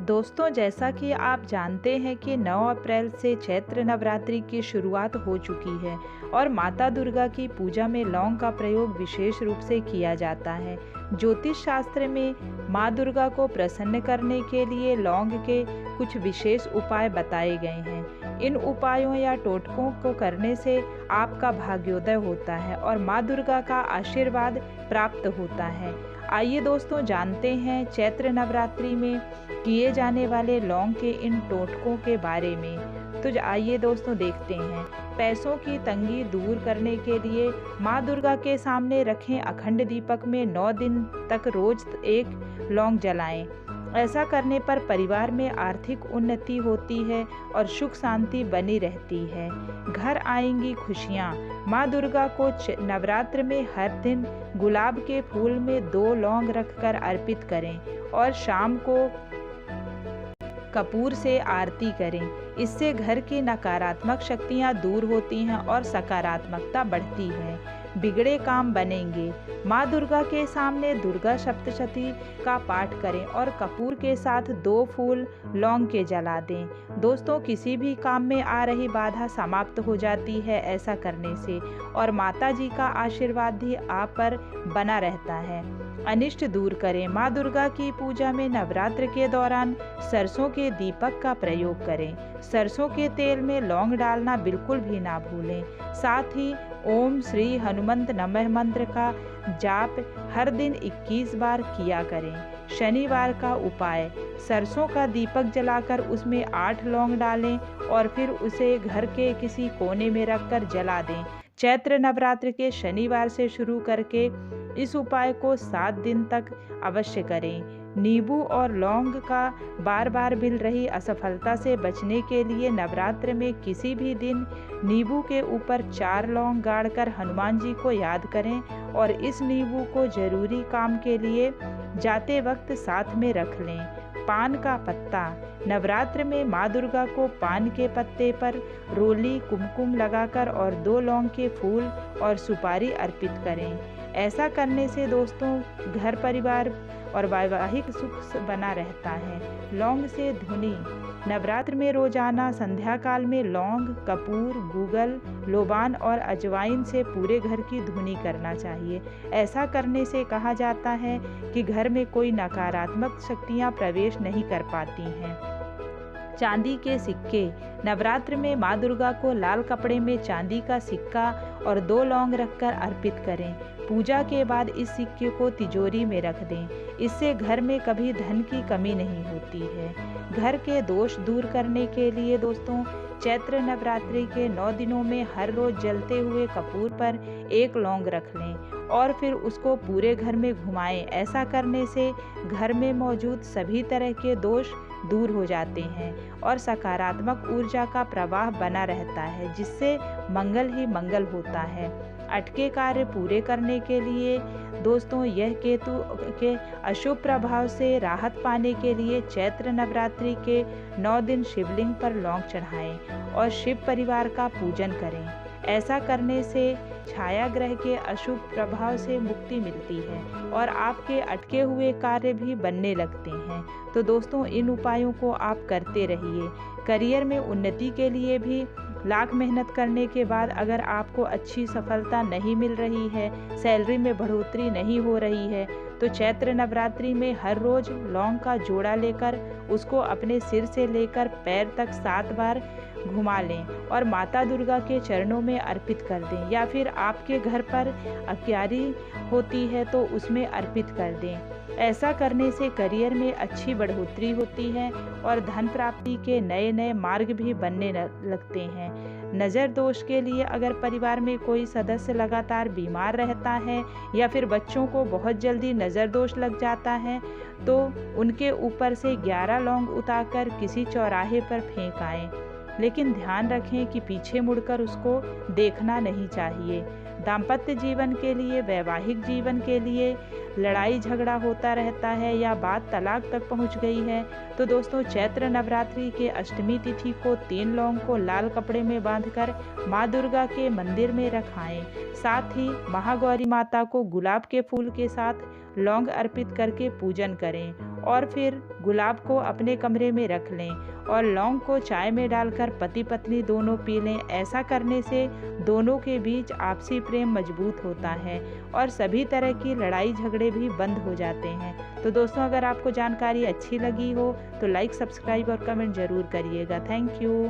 दोस्तों, जैसा कि आप जानते हैं कि 9 अप्रैल से चैत्र नवरात्रि की शुरुआत हो चुकी है और माता दुर्गा की पूजा में लौंग का प्रयोग विशेष रूप से किया जाता है। ज्योतिष शास्त्र में माँ दुर्गा को प्रसन्न करने के लिए लौंग के कुछ विशेष उपाय बताए गए हैं। इन उपायों या टोटकों को करने से आपका भाग्योदय होता है और माँ दुर्गा का आशीर्वाद प्राप्त होता है। आइए दोस्तों, जानते हैं चैत्र नवरात्रि में किए जाने वाले लौंग के इन टोटकों के बारे में। तो आइए दोस्तों, देखते हैं। पैसों की तंगी दूर करने के लिए माँ दुर्गा के सामने रखें अखंड दीपक में 9 दिन तक रोज एक लौंग जलाएं। ऐसा करने पर परिवार में आर्थिक उन्नति होती है और सुख शांति बनी रहती है। घर आएंगी खुशियाँ। माँ दुर्गा को नवरात्र में हर दिन गुलाब के फूल में 2 लौंग रखकर अर्पित करें और शाम को कपूर से आरती करें। इससे घर की नकारात्मक शक्तियां दूर होती हैं और सकारात्मकता बढ़ती है। बिगड़े काम बनेंगे। माँ दुर्गा के सामने दुर्गा सप्तशती का पाठ करें और कपूर के साथ 2 फूल लौंग के जला दें। दोस्तों, किसी भी काम में आ रही बाधा समाप्त हो जाती है ऐसा करने से, और माता जी का आशीर्वाद भी आप पर बना रहता है। अनिष्ट दूर करें। माँ दुर्गा की पूजा में नवरात्र के दौरान सरसों के दीपक का प्रयोग करें। सरसों के तेल में लौंग डालना बिल्कुल भी ना भूलें। साथ ही ओम श्री हनुमंत नमः मंत्र का जाप हर दिन 21 बार किया करें। शनिवार का उपाय: सरसों का दीपक जलाकर उसमें 8 लौंग डालें और फिर उसे घर के किसी कोने में रखकर जला दें। चैत्र नवरात्र के शनिवार से शुरू करके इस उपाय को 7 दिन तक अवश्य करें। नींबू और लौंग का बार बार मिल रही असफलता से बचने के लिए नवरात्र में किसी भी दिन नींबू के ऊपर 4 लौंग गाड़कर हनुमान जी को याद करें और इस नींबू को जरूरी काम के लिए जाते वक्त साथ में रख लें। पान का पत्ता: नवरात्र में माँ दुर्गा को पान के पत्ते पर रोली कुमकुम लगाकर और 2 लौंग के फूल और सुपारी अर्पित करें। ऐसा करने से दोस्तों घर परिवार और वैवाहिक सुख बना रहता है। लौंग से धुनी: नवरात्र में रोजाना संध्या काल में लौंग, कपूर, गूगल, लोबान और अजवाइन से पूरे घर की धुनी करना चाहिए। ऐसा करने से कहा जाता है कि घर में कोई नकारात्मक शक्तियां प्रवेश नहीं कर पाती हैं। चांदी के सिक्के: नवरात्र में माँ दुर्गा को लाल कपड़े में चांदी का सिक्का और 2 लौंग रखकर अर्पित करें। पूजा के बाद इस सिक्के को तिजोरी में रख दें। इससे घर में कभी धन की कमी नहीं होती है। घर के दोष दूर करने के लिए दोस्तों चैत्र नवरात्रि के 9 दिनों में हर रोज जलते हुए कपूर पर 1 लौंग रख लें और फिर उसको पूरे घर में घुमाएं। ऐसा करने से घर में मौजूद सभी तरह के दोष दूर हो जाते हैं और सकारात्मक ऊर्जा का प्रवाह बना रहता है, जिससे मंगल ही मंगल होता है। अटके कार्य पूरे करने के लिए दोस्तों यह केतु के अशुभ प्रभाव से राहत पाने के लिए चैत्र नवरात्रि के 9 दिन शिवलिंग पर लौंग चढ़ाएं और शिव परिवार का पूजन करें। ऐसा करने से छाया ग्रह के अशुभ प्रभाव से मुक्ति मिलती है और आपके अटके हुए कार्य भी बनने लगते हैं। तो दोस्तों, इन उपायों को आप करते रहिए। करियर में उन्नति के लिए भी लाख मेहनत करने के बाद अगर आपको अच्छी सफलता नहीं मिल रही है, सैलरी में बढ़ोतरी नहीं हो रही है, तो चैत्र नवरात्रि में हर रोज लौंग का जोड़ा लेकर उसको अपने सिर से लेकर पैर तक 7 बार घुमा लें और माता दुर्गा के चरणों में अर्पित कर दें, या फिर आपके घर पर अक्यारी होती है तो उसमें अर्पित कर दें। ऐसा करने से करियर में अच्छी बढ़ोतरी होती है और धन प्राप्ति के नए नए मार्ग भी बनने लगते हैं। नज़र दोष के लिए अगर परिवार में कोई सदस्य लगातार बीमार रहता है या फिर बच्चों को बहुत जल्दी नज़र दोष लग जाता है, तो उनके ऊपर से 11 लौंग उतारकर किसी चौराहे पर फेंक आएं। लेकिन ध्यान रखें कि पीछे मुड़कर उसको देखना नहीं चाहिए। दाम्पत्य जीवन के लिए, वैवाहिक जीवन के लिए लड़ाई झगड़ा होता रहता है या बात तलाक तक पहुंच गई है, तो दोस्तों चैत्र नवरात्रि के अष्टमी तिथि को 3 लौंग को लाल कपड़े में बांधकर माँ दुर्गा के मंदिर में रखाएं। साथ ही महागौरी माता को गुलाब के फूल के साथ लौंग अर्पित करके पूजन करें और फिर गुलाब को अपने कमरे में रख लें और लौंग को चाय में डालकर पति पत्नी दोनों पी लें। ऐसा करने से दोनों के बीच आपसी प्रेम मजबूत होता है और सभी तरह की लड़ाई झगड़े भी बंद हो जाते हैं। तो दोस्तों, अगर आपको जानकारी अच्छी लगी हो तो लाइक, सब्सक्राइब और कमेंट ज़रूर करिएगा। Thank you.